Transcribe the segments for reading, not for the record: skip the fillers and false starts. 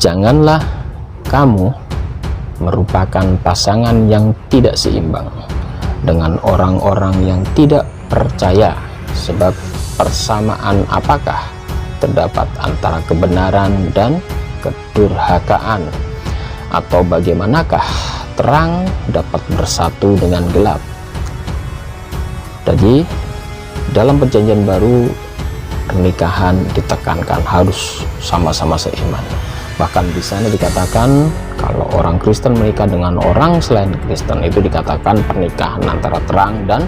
Janganlah kamu merupakan pasangan yang tidak seimbang dengan orang-orang yang tidak percaya, sebab persamaan apakah terdapat antara kebenaran dan kedurhakaan, atau bagaimanakah terang dapat bersatu dengan gelap? Jadi dalam perjanjian baru, pernikahan ditekankan harus sama-sama seiman. Bahkan di sana dikatakan kalau orang Kristen menikah dengan orang selain Kristen itu dikatakan pernikahan antara terang dan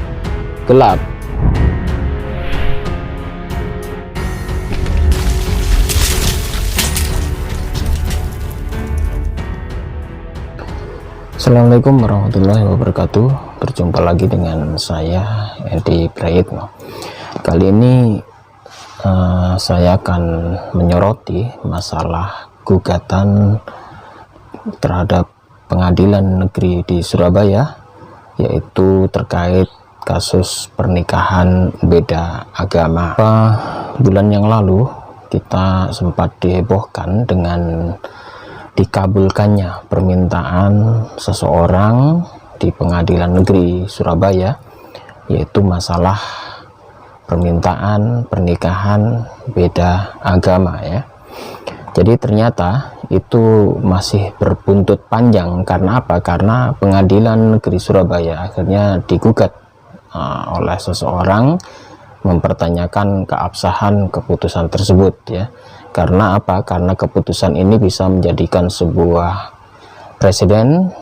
gelap. Assalamualaikum warahmatullahi wabarakatuh. Berjumpa lagi dengan saya, Edi Prayitno. Kali ini saya akan menyoroti masalah gugatan terhadap pengadilan negeri di Surabaya, yaitu terkait kasus pernikahan beda agama. Bulan yang lalu kita sempat dihebohkan dengan dikabulkannya permintaan seseorang di pengadilan negeri Surabaya, yaitu masalah permintaan pernikahan beda agama ya. Jadi ternyata itu masih berbuntut panjang. Karena apa? Karena pengadilan negeri Surabaya akhirnya digugat oleh seseorang mempertanyakan keabsahan keputusan tersebut ya. Karena apa? Karena keputusan ini bisa menjadikan sebuah presiden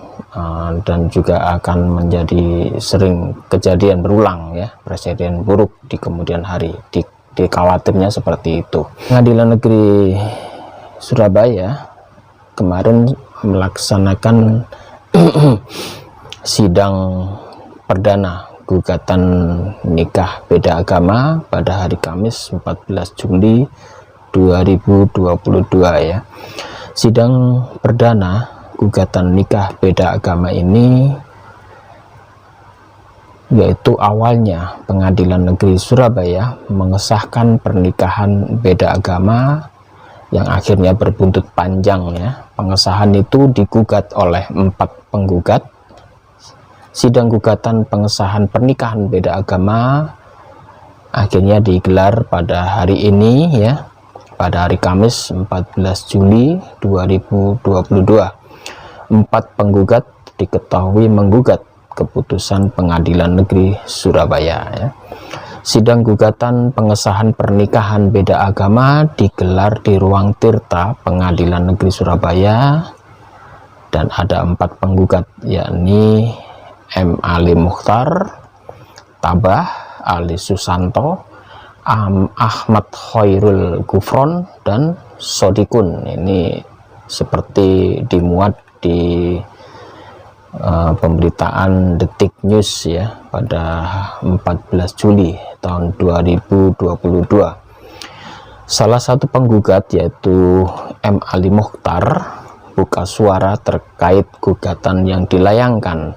dan juga akan menjadi sering kejadian berulang ya, presiden buruk di kemudian hari. Dikhawatirnya seperti itu. Pengadilan negeri Surabaya kemarin melaksanakan sidang perdana gugatan nikah beda agama pada hari Kamis 14 Juli 2022 ya. Sidang perdana gugatan nikah beda agama ini yaitu awalnya Pengadilan Negeri Surabaya mengesahkan pernikahan beda agama yang akhirnya berbuntut panjang ya. Pengesahan itu digugat oleh 4 penggugat. Sidang gugatan pengesahan pernikahan beda agama akhirnya digelar pada hari ini ya, pada hari Kamis 14 Juli 2022. 4 penggugat diketahui menggugat keputusan Pengadilan Negeri Surabaya ya. Sidang gugatan pengesahan pernikahan beda agama digelar di ruang Tirta Pengadilan Negeri Surabaya, dan ada 4 penggugat, yakni M. Ali Mukhtar, Tabah Ali Susanto, Ahmad Khairul Gufron, dan Sodikun. Ini seperti dimuat di pemberitaan Detik News ya pada 14 Juli tahun 2022. Salah satu penggugat yaitu M. Ali Mukhtar buka suara terkait gugatan yang dilayangkan.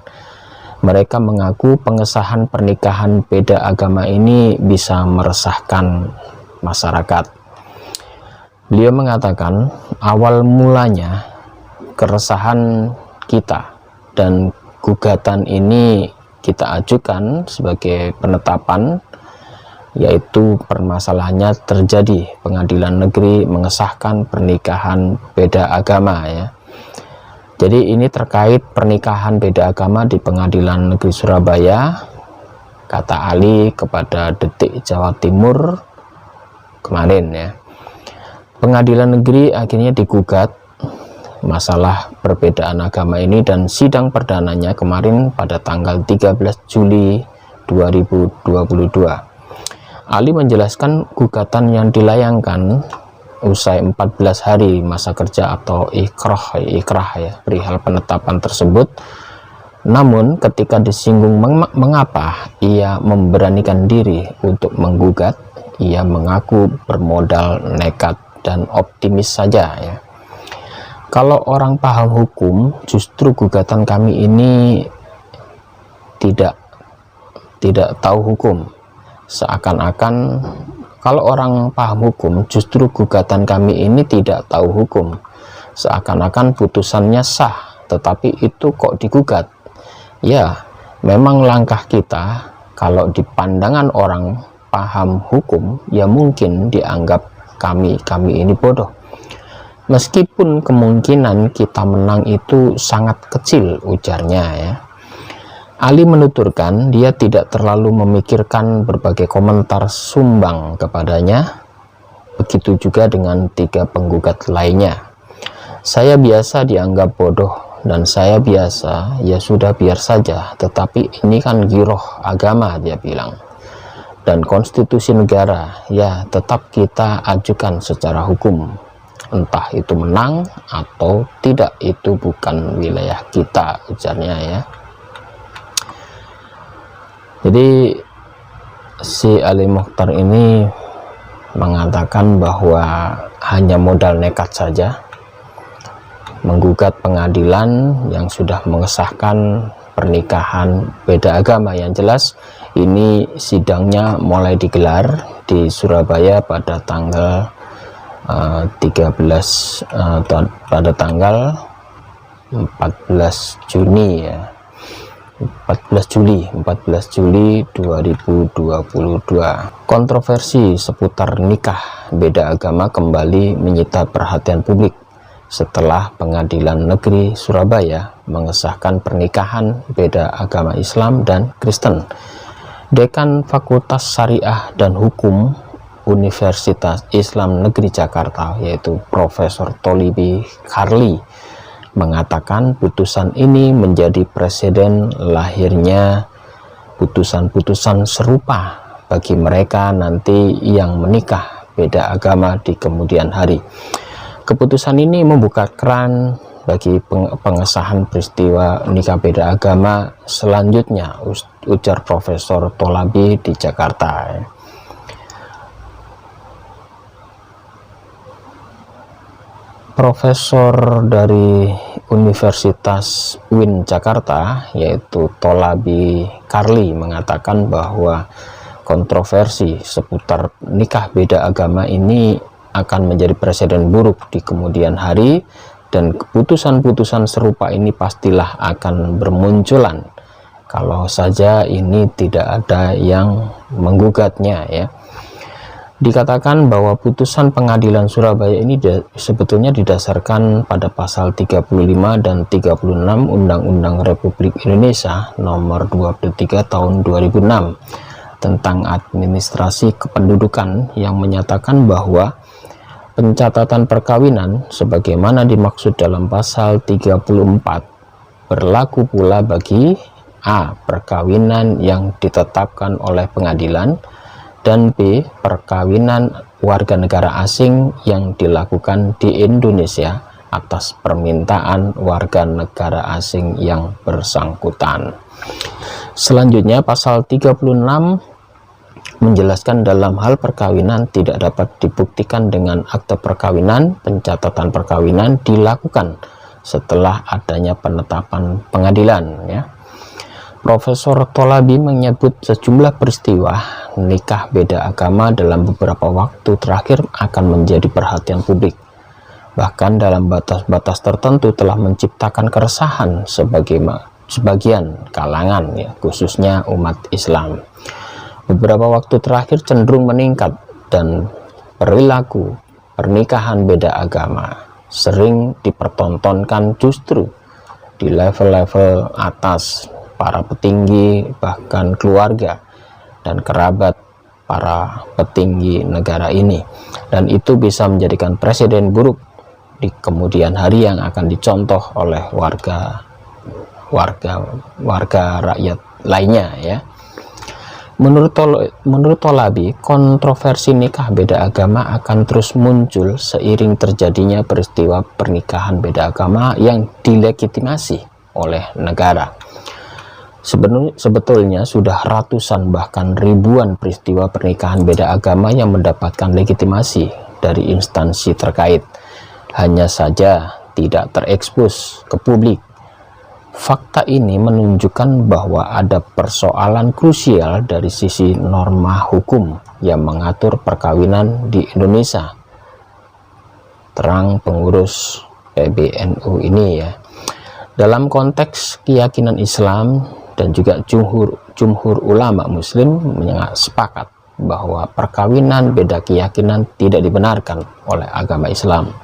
Mereka mengaku pengesahan pernikahan beda agama ini bisa meresahkan masyarakat. Beliau mengatakan awal mulanya keresahan kita dan gugatan ini kita ajukan sebagai penetapan, yaitu permasalahannya terjadi Pengadilan Negeri mengesahkan pernikahan beda agama ya. Jadi ini terkait pernikahan beda agama di Pengadilan Negeri Surabaya, kata Ali kepada Detik Jawa Timur kemarin ya. Pengadilan Negeri akhirnya digugat masalah perbedaan agama ini, dan sidang perdananya kemarin pada tanggal 13 Juli 2022. Ali menjelaskan gugatan yang dilayangkan usai 14 hari masa kerja atau ikrah ya perihal penetapan tersebut. Namun ketika disinggung mengapa ia memberanikan diri untuk menggugat, ia mengaku bermodal nekat dan optimis saja ya. Kalau orang paham hukum, justru gugatan kami ini tidak tahu hukum. Seakan-akan kalau orang paham hukum, justru gugatan kami ini tidak tahu hukum. seakan-akan putusannya sah, tetapi itu kok digugat. Ya, memang langkah kita kalau di pandangan orang paham hukum ya mungkin dianggap kami ini bodoh, meskipun kemungkinan kita menang itu sangat kecil, ujarnya ya. Ali menuturkan dia tidak terlalu memikirkan berbagai komentar sumbang kepadanya. Begitu juga dengan 3 penggugat lainnya. Saya biasa dianggap bodoh dan saya biasa, ya sudah biar saja, tetapi ini kan giroh agama, dia bilang. Dan konstitusi negara, ya tetap kita ajukan secara hukum. Entah itu menang atau tidak, itu bukan wilayah kita, ujarnya ya. Jadi si Ali Mokhtar ini mengatakan bahwa hanya modal nekat saja menggugat pengadilan yang sudah mengesahkan pernikahan beda agama. Yang jelas ini sidangnya mulai digelar di Surabaya pada tanggal 14 Juni ya. 14 Juli 2022. Kontroversi seputar nikah beda agama kembali menyita perhatian publik setelah Pengadilan Negeri Surabaya mengesahkan pernikahan beda agama Islam dan Kristen. Dekan Fakultas Syariah dan Hukum Universitas Islam Negeri Jakarta, yaitu Profesor Tholibi Karli, mengatakan putusan ini menjadi presiden lahirnya putusan-putusan serupa bagi mereka nanti yang menikah beda agama di kemudian hari. Keputusan ini membuka keran bagi pengesahan peristiwa nikah beda agama selanjutnya, ujar Profesor Tholibi di Jakarta. Profesor dari Universitas UIN Jakarta, yaitu Tholibi Karli, mengatakan bahwa kontroversi seputar nikah beda agama ini akan menjadi presiden buruk di kemudian hari, dan keputusan-putusan serupa ini pastilah akan bermunculan kalau saja ini tidak ada yang menggugatnya ya. Dikatakan bahwa putusan Pengadilan Surabaya ini sebetulnya didasarkan pada pasal 35 dan 36 Undang-Undang Republik Indonesia nomor 23 tahun 2006 tentang administrasi kependudukan, yang menyatakan bahwa pencatatan perkawinan sebagaimana dimaksud dalam pasal 34 berlaku pula bagi A. perkawinan yang ditetapkan oleh pengadilan, dan B. perkawinan warga negara asing yang dilakukan di Indonesia atas permintaan warga negara asing yang bersangkutan. Selanjutnya pasal 36 menjelaskan dalam hal perkawinan tidak dapat dibuktikan dengan akte perkawinan. Pencatatan perkawinan dilakukan setelah adanya penetapan pengadilan ya. Profesor Tholibi menyebut sejumlah peristiwa nikah beda agama dalam beberapa waktu terakhir akan menjadi perhatian publik. Bahkan dalam batas-batas tertentu telah menciptakan keresahan sebagian kalangan ya, khususnya umat Islam. Beberapa waktu terakhir cenderung meningkat, dan perilaku pernikahan beda agama sering dipertontonkan justru di level-level atas, para petinggi, bahkan keluarga dan kerabat para petinggi negara ini, dan itu bisa menjadikan presiden buruk di kemudian hari yang akan dicontoh oleh warga rakyat lainnya ya. Menurut Tholibi, kontroversi nikah beda agama akan terus muncul seiring terjadinya peristiwa pernikahan beda agama yang dilegitimasi oleh negara. Sebetulnya sudah ratusan bahkan ribuan peristiwa pernikahan beda agama yang mendapatkan legitimasi dari instansi terkait, hanya saja tidak terekspos ke publik. Fakta ini menunjukkan bahwa ada persoalan krusial dari sisi norma hukum yang mengatur perkawinan di Indonesia, terang pengurus PBNU ini ya. Dalam konteks keyakinan Islam dan juga jumhur ulama muslim sepakat bahwa perkawinan beda keyakinan tidak dibenarkan oleh agama Islam.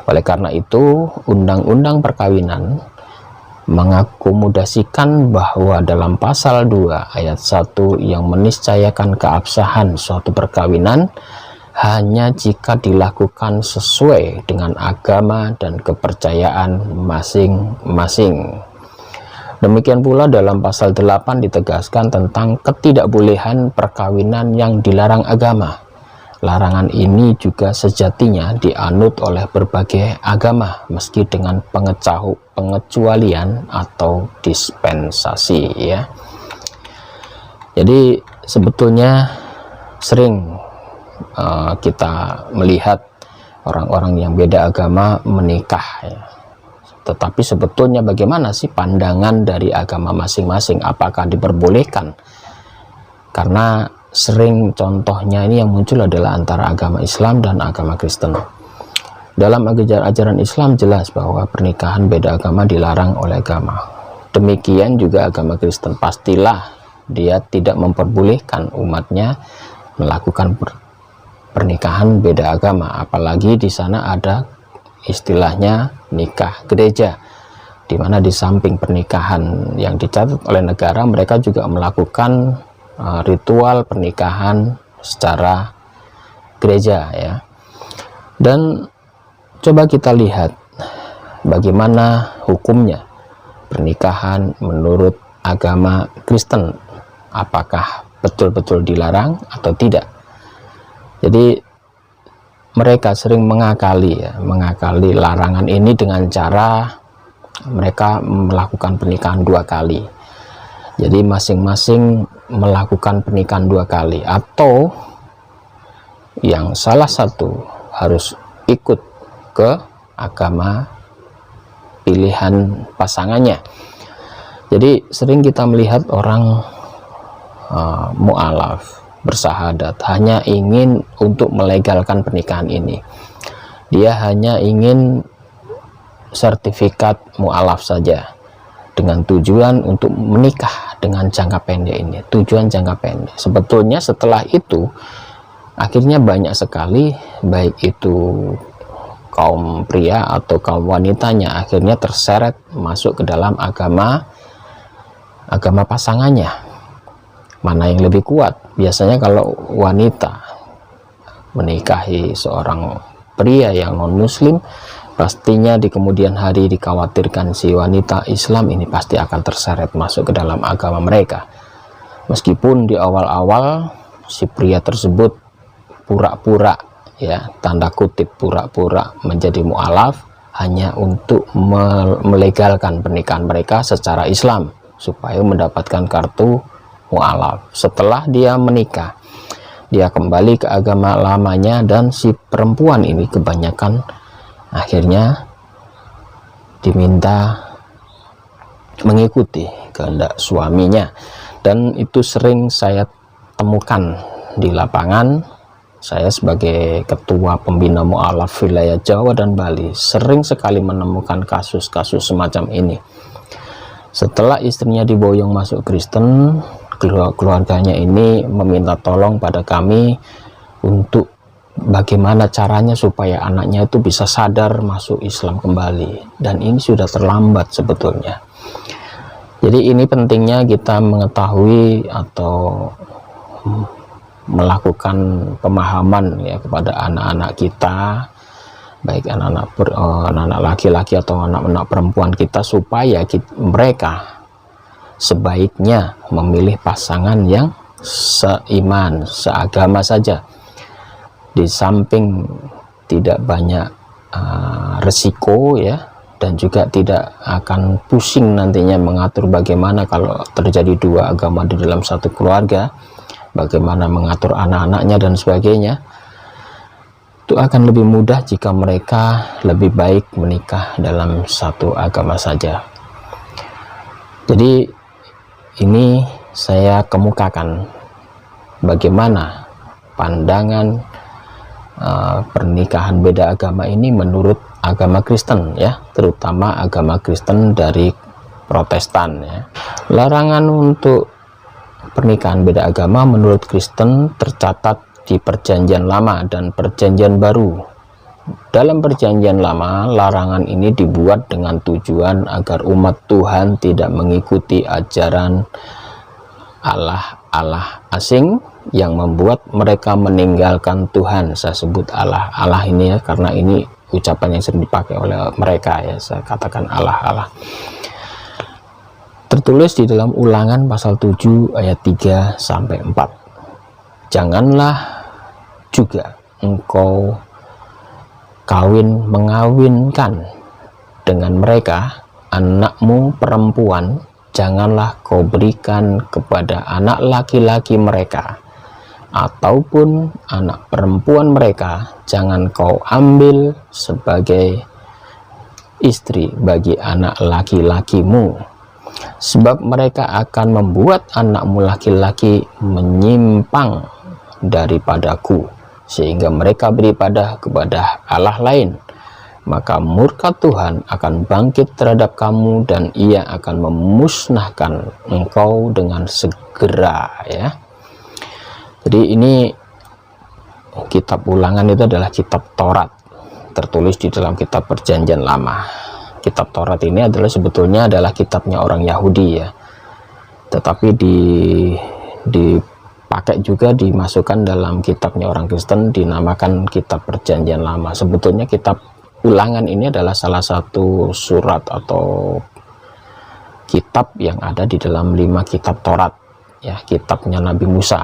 Oleh karena itu, undang-undang perkawinan mengakomodasikan bahwa dalam pasal 2 ayat 1 yang meniscayakan keabsahan suatu perkawinan hanya jika dilakukan sesuai dengan agama dan kepercayaan masing-masing. Demikian pula dalam pasal 8 ditegaskan tentang ketidakbolehan perkawinan yang dilarang agama. Larangan ini juga sejatinya dianut oleh berbagai agama meski dengan pengecualian atau dispensasi ya. Jadi sebetulnya sering kita melihat orang-orang yang beda agama menikah ya. Tetapi sebetulnya bagaimana sih pandangan dari agama masing-masing? Apakah diperbolehkan? Karena sering contohnya ini yang muncul adalah antara agama Islam dan agama Kristen. Dalam ajaran Islam jelas bahwa pernikahan beda agama dilarang oleh agama. Demikian juga agama Kristen, pastilah dia tidak memperbolehkan umatnya melakukan pernikahan beda agama, apalagi di sana ada istilahnya nikah gereja, di mana di samping pernikahan yang dicatat oleh negara, mereka juga melakukan ritual pernikahan secara gereja ya. Dan coba kita lihat bagaimana hukumnya pernikahan menurut agama Kristen, apakah betul-betul dilarang atau tidak. Jadi mereka sering mengakali larangan ini dengan cara mereka melakukan pernikahan 2 kali. Jadi masing-masing melakukan pernikahan 2 kali, atau yang salah satu harus ikut ke agama pilihan pasangannya. Jadi sering kita melihat orang mu'alaf, bersahadat, hanya ingin untuk melegalkan pernikahan ini. Dia hanya ingin sertifikat mu'alaf saja, dengan tujuan untuk menikah dengan jangka pendek ini, tujuan jangka pendek. Sebetulnya setelah itu akhirnya banyak sekali, baik itu kaum pria atau kaum wanitanya, akhirnya terseret masuk ke dalam agama pasangannya. Mana yang lebih kuat? Biasanya kalau wanita menikahi seorang pria yang non muslim, pastinya di kemudian hari dikhawatirkan si wanita Islam ini pasti akan terseret masuk ke dalam agama mereka. Meskipun di awal-awal si pria tersebut pura-pura ya, tanda kutip pura-pura menjadi mu'alaf hanya untuk melegalkan pernikahan mereka secara Islam supaya mendapatkan kartu mu'alaf. Setelah dia menikah, dia kembali ke agama lamanya, dan si perempuan ini kebanyakan akhirnya diminta mengikuti kehendak suaminya. Dan itu sering saya temukan di lapangan. Saya sebagai ketua pembina mu'alaf wilayah Jawa dan Bali sering sekali menemukan kasus-kasus semacam ini. Setelah istrinya diboyong masuk Kristen, keluarganya ini meminta tolong pada kami untuk bagaimana caranya supaya anaknya itu bisa sadar masuk Islam kembali, dan ini sudah terlambat sebetulnya. Jadi ini pentingnya kita mengetahui atau melakukan pemahaman ya kepada anak-anak kita, baik anak-anak laki-laki atau anak-anak perempuan kita, supaya mereka sebaiknya memilih pasangan yang seiman, seagama saja. Di samping tidak banyak resiko ya, dan juga tidak akan pusing nantinya mengatur bagaimana kalau terjadi 2 agama di dalam satu keluarga, bagaimana mengatur anak-anaknya dan sebagainya. Itu akan lebih mudah jika mereka lebih baik menikah dalam satu agama saja. Jadi ini saya kemukakan bagaimana pandangan pernikahan beda agama ini menurut agama Kristen ya, terutama agama Kristen dari Protestan ya. Larangan untuk pernikahan beda agama menurut Kristen tercatat di Perjanjian Lama dan Perjanjian Baru. Dalam Perjanjian Lama, larangan ini dibuat dengan tujuan agar umat Tuhan tidak mengikuti ajaran Allah asing yang membuat mereka meninggalkan Tuhan. Saya sebut Allah ini ya, karena ini ucapan yang sering dipakai oleh mereka ya, saya katakan Allah. Tertulis di dalam Ulangan pasal 7 ayat 3 sampai 4. Janganlah juga engkau mengawinkan dengan mereka anakmu perempuan, janganlah kau berikan kepada anak laki-laki mereka, ataupun anak perempuan mereka jangan kau ambil sebagai istri bagi anak laki-lakimu, sebab mereka akan membuat anakmu laki-laki menyimpang daripadaku, sehingga mereka beribadah kepada Allah lain. Maka murka Tuhan akan bangkit terhadap kamu dan ia akan memusnahkan engkau dengan segera ya. Jadi ini kitab Ulangan itu adalah kitab Taurat, tertulis di dalam kitab Perjanjian Lama. Kitab Taurat ini adalah sebetulnya adalah kitabnya orang Yahudi ya, tetapi dipakai juga dimasukkan dalam kitabnya orang Kristen, dinamakan kitab Perjanjian Lama. Sebetulnya kitab Ulangan ini adalah salah satu surat atau kitab yang ada di dalam 5 kitab Taurat ya, kitabnya Nabi Musa.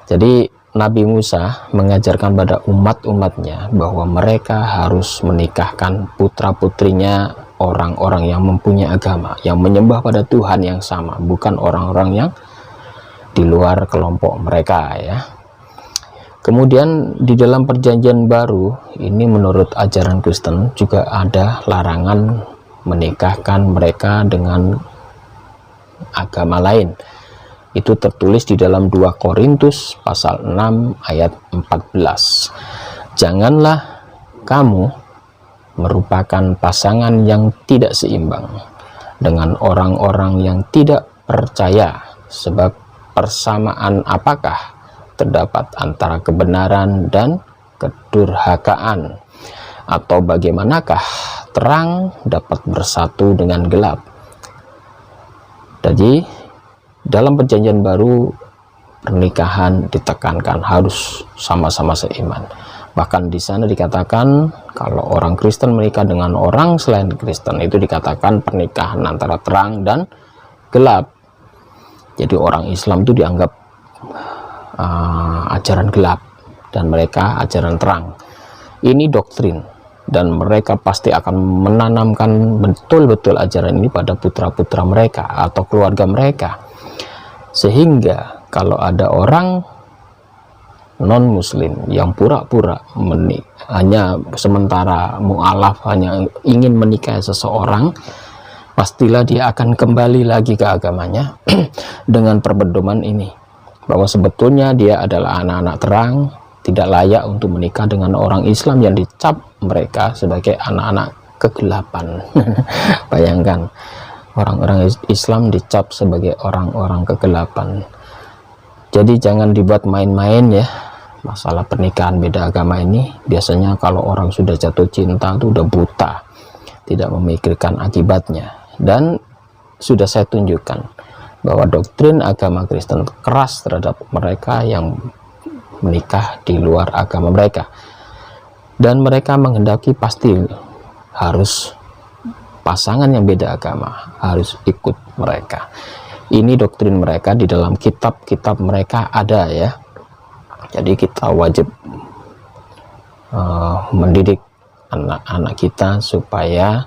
Jadi Nabi Musa mengajarkan pada umat-umatnya bahwa mereka harus menikahkan putra-putrinya orang-orang yang mempunyai agama, yang menyembah pada Tuhan yang sama, bukan orang-orang yang di luar kelompok mereka ya. Kemudian di dalam Perjanjian Baru ini menurut ajaran Kristen juga ada larangan menikahkan mereka dengan agama lain. Itu tertulis di dalam 2 Korintus pasal 6 ayat 14. Janganlah kamu merupakan pasangan yang tidak seimbang dengan orang-orang yang tidak percaya, sebab persamaan apakah terdapat antara kebenaran dan kedurhakaan, atau bagaimanakah terang dapat bersatu dengan gelap? Jadi dalam Perjanjian Baru pernikahan ditekankan harus sama-sama seiman. Bahkan di sana dikatakan kalau orang Kristen menikah dengan orang selain Kristen itu dikatakan pernikahan antara terang dan gelap. Jadi orang Islam itu dianggap ajaran gelap dan mereka ajaran terang. Ini doktrin dan mereka pasti akan menanamkan betul-betul ajaran ini pada putra-putra mereka atau keluarga mereka, sehingga kalau ada orang non-muslim yang pura-pura hanya sementara mu'alaf, hanya ingin menikahi seseorang, pastilah dia akan kembali lagi ke agamanya dengan perbedaan ini, bahwa sebetulnya dia adalah anak-anak terang, tidak layak untuk menikah dengan orang Islam yang dicap mereka sebagai anak-anak kegelapan. Bayangkan, orang-orang Islam dicap sebagai orang-orang kegelapan. Jadi jangan dibuat main-main ya, masalah pernikahan beda agama ini. Biasanya kalau orang sudah jatuh cinta itu udah buta, tidak memikirkan akibatnya. Dan sudah saya tunjukkan bahwa doktrin agama Kristen keras terhadap mereka yang menikah di luar agama mereka, dan mereka menghendaki pasti harus pasangan yang beda agama harus ikut mereka. Ini doktrin mereka, di dalam kitab-kitab mereka ada ya. Jadi kita wajib mendidik anak-anak kita supaya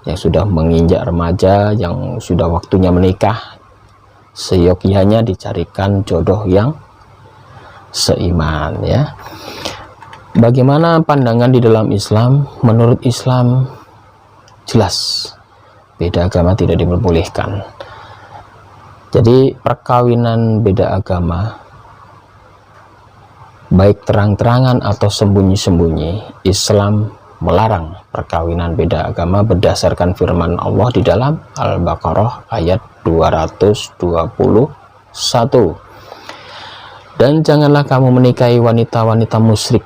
yang sudah menginjak remaja, yang sudah waktunya menikah, seyogyanya dicarikan jodoh yang seiman ya. Bagaimana pandangan di dalam Islam? Menurut Islam jelas beda agama tidak diperbolehkan. Jadi perkawinan beda agama, baik terang-terangan atau sembunyi-sembunyi, Islam melarang perkawinan beda agama berdasarkan firman Allah di dalam Al-Baqarah ayat 221. Dan janganlah kamu menikahi wanita-wanita musyrik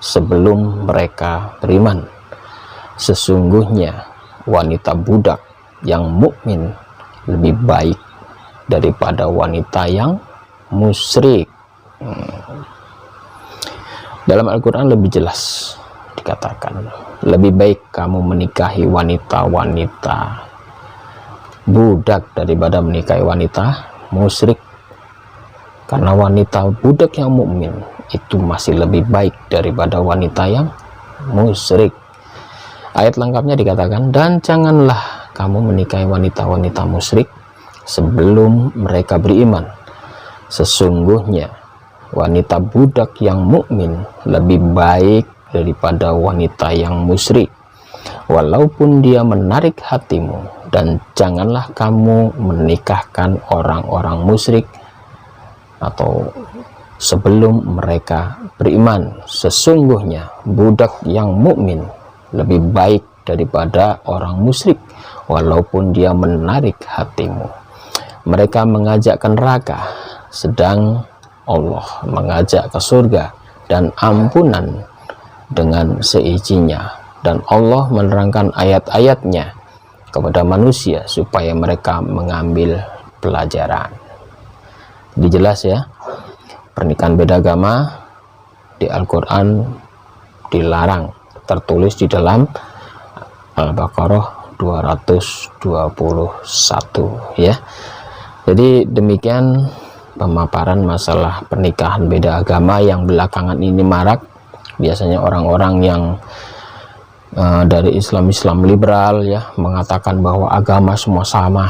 sebelum mereka beriman. Sesungguhnya wanita budak yang mukmin lebih baik daripada wanita yang musyrik. Dalam Al-Quran lebih jelas dikatakan, lebih baik kamu menikahi wanita-wanita budak daripada menikahi wanita musyrik, karena wanita budak yang mukmin itu masih lebih baik daripada wanita yang musyrik. Ayat lengkapnya dikatakan, dan janganlah kamu menikahi wanita-wanita musyrik sebelum mereka beriman. Sesungguhnya wanita budak yang mukmin lebih baik daripada wanita yang musyrik, walaupun dia menarik hatimu. Dan janganlah kamu menikahkan orang-orang musyrik atau sebelum mereka beriman. Sesungguhnya budak yang mukmin lebih baik daripada orang musyrik, walaupun dia menarik hatimu. Mereka mengajak ke neraka, sedang Allah mengajak ke surga dan ampunan dengan seizinnya. Dan Allah menerangkan ayat-ayatnya kepada manusia supaya mereka mengambil pelajaran. Jadi jelas ya, pernikahan beda agama di Al-Quran dilarang, tertulis di dalam Al-Baqarah 221 ya. Jadi demikian pemaparan masalah pernikahan beda agama yang belakangan ini marak. Biasanya orang-orang yang dari Islam liberal ya mengatakan bahwa agama semua sama,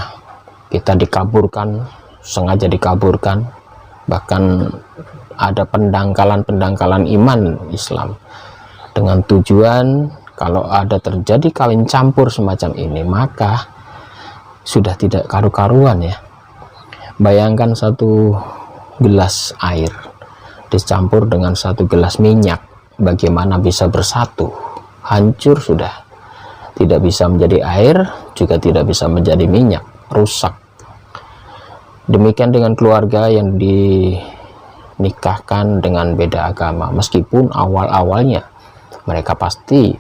kita dikaburkan, sengaja dikaburkan, bahkan ada pendangkalan iman Islam dengan tujuan kalau ada terjadi kawin campur semacam ini maka sudah tidak karu-karuan ya. Bayangkan satu gelas air dicampur dengan satu gelas minyak, bagaimana bisa bersatu? Hancur sudah, tidak bisa menjadi air, juga tidak bisa menjadi minyak, rusak. Demikian dengan keluarga yang dinikahkan dengan beda agama, meskipun awal-awalnya mereka pasti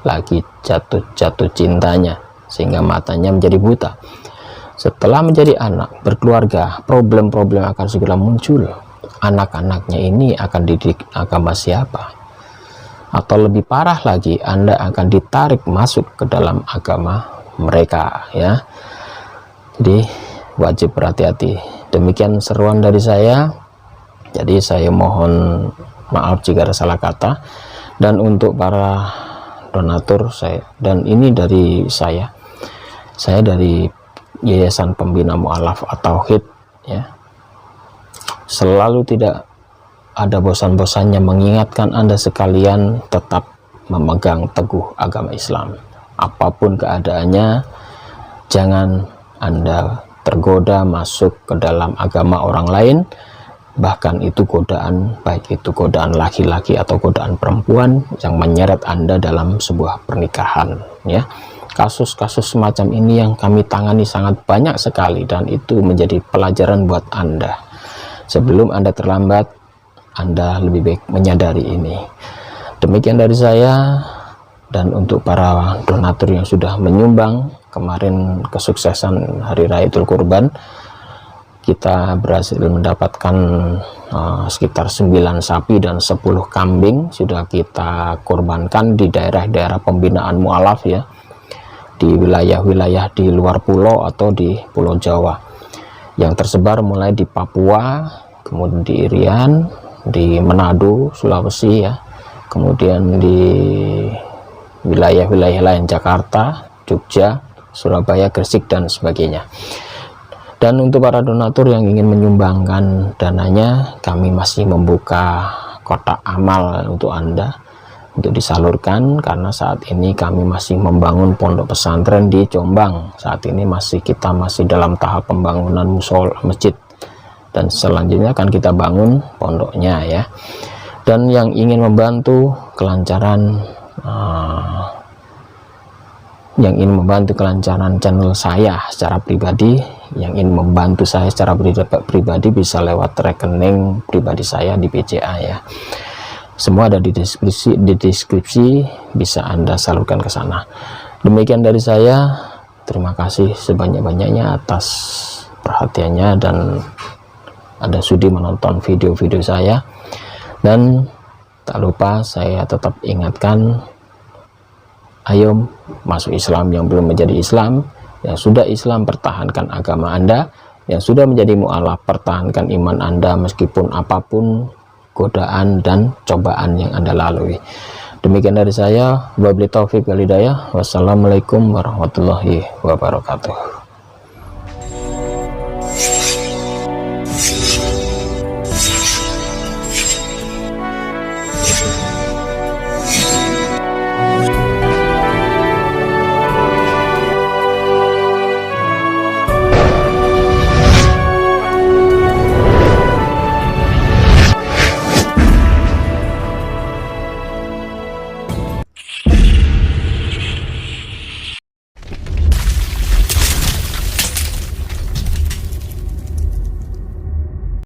lagi jatuh cintanya sehingga matanya menjadi buta. Setelah menjadi anak, berkeluarga, problem-problem akan segera muncul. Anak-anaknya ini akan dididik agama siapa? Atau lebih parah lagi, Anda akan ditarik masuk ke dalam agama mereka ya. Jadi wajib berhati-hati. Demikian seruan dari saya. Jadi saya mohon maaf jika ada salah kata. Dan untuk para donatur saya, dan ini dari saya dari Yayasan Pembina Mu'alaf At-Tauhid ya, selalu tidak ada bosan-bosannya mengingatkan Anda sekalian tetap memegang teguh agama Islam. Apapun keadaannya, jangan Anda tergoda masuk ke dalam agama orang lain, bahkan itu godaan, baik itu godaan laki-laki atau godaan perempuan yang menyeret Anda dalam sebuah pernikahan ya. Kasus-kasus semacam ini yang kami tangani sangat banyak sekali, dan itu menjadi pelajaran buat Anda. Sebelum Anda terlambat, Anda lebih baik menyadari ini. Demikian dari saya. Dan untuk para donatur yang sudah menyumbang kemarin kesuksesan Hari Raya Idul Kurban, kita berhasil mendapatkan sekitar 9 sapi dan 10 kambing sudah kita korbankan di daerah-daerah pembinaan mu'alaf ya, di wilayah-wilayah di luar pulau atau di Pulau Jawa yang tersebar mulai di Papua, kemudian di Irian, di Manado, Sulawesi ya, kemudian di wilayah-wilayah lain, Jakarta, Jogja, Surabaya, Gresik dan sebagainya. Dan untuk para donatur yang ingin menyumbangkan dananya, kami masih membuka kotak amal untuk Anda untuk disalurkan, karena saat ini kami masih membangun pondok pesantren di Jombang. Saat ini kita masih dalam tahap pembangunan musola masjid, dan selanjutnya akan kita bangun pondoknya ya. Dan yang ingin membantu kelancaran channel saya secara pribadi, yang ingin membantu saya secara pribadi bisa lewat rekening pribadi saya di BCA ya. Semua ada di deskripsi, bisa Anda salurkan ke sana. Demikian dari saya, terima kasih sebanyak-banyaknya atas perhatiannya dan Anda sudi menonton video-video saya. Dan tak lupa saya tetap ingatkan, ayo masuk Islam yang belum menjadi Islam, yang sudah Islam pertahankan agama Anda, yang sudah menjadi mu'alaf pertahankan iman Anda meskipun apapun godaan dan cobaan yang Anda lalui. Demikian dari saya, wabillahi taufiq wal hidayah. Wassalamualaikum warahmatullahi wabarakatuh.